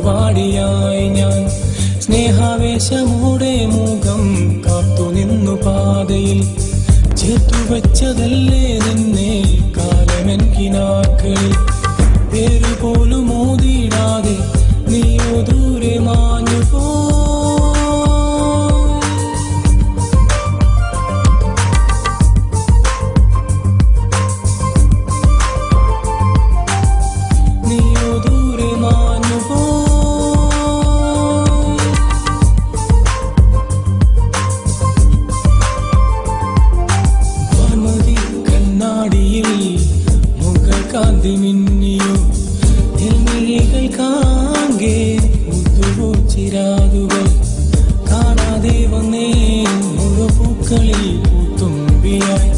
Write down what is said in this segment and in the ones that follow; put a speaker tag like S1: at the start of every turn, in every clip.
S1: പാട്ടുപാടിയായി ഞാൻ സ്നേഹാവേശമൂടെ മുഖം കാത്തു നിന്നു പാതയിൽ ചേർത്തുവച്ചതല്ലേ നിന്നെ കാലമെൻ കിനാക്കളിൽ പേരുപോലും മോതിടാതെ നീയോ ദൂരെ മാഞ്ഞു പോ കാന്തി മിന്നിയോ എൽമിഴികൾ കാങ്കേ മുതുവോ ചിരാതുകൾ കാണാതെ വന്നേ മുഴപ്പൂക്കളിൽ പൂത്തുമ്പിയായി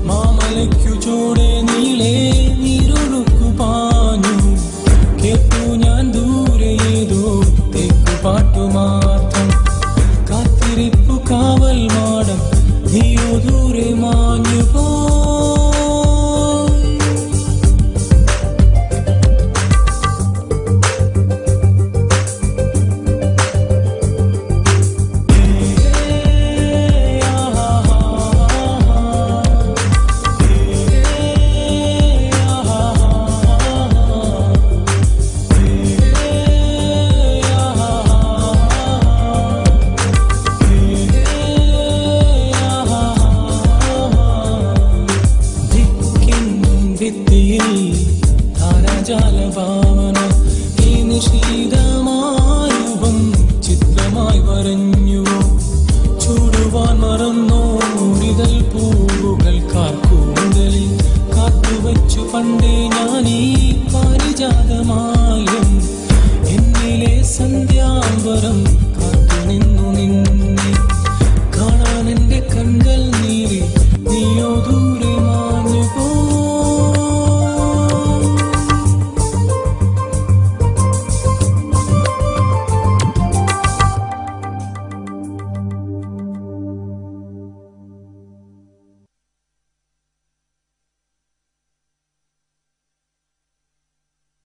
S1: മാമലയ്ക്കു ചോടെ നീളെ നീരൊഴുക്കു പാഞ്ഞു കേട്ടു ഞാൻ ദൂരെ ഏതോ തേക്കു പാട്ടുമാത്രം കാത്തിരിപ്പു കാവൽ മാടം നീയോ ദൂരെ മാഞ്ഞു പോ താരാജാലഭാവന ഈ നിശീതമായുവം ചിത്രമായി വരഞ്ഞുവോ ചൂടുവാൻ മറന്നോ മുറിതൽ പൂവുകൾ കാർക്കൂന്തലിൽ കാത്തുവച്ചു പണ്ടേ ഞാനീ പാരിജാതമായം എന്നിലെ സന്ധ്യാംബരം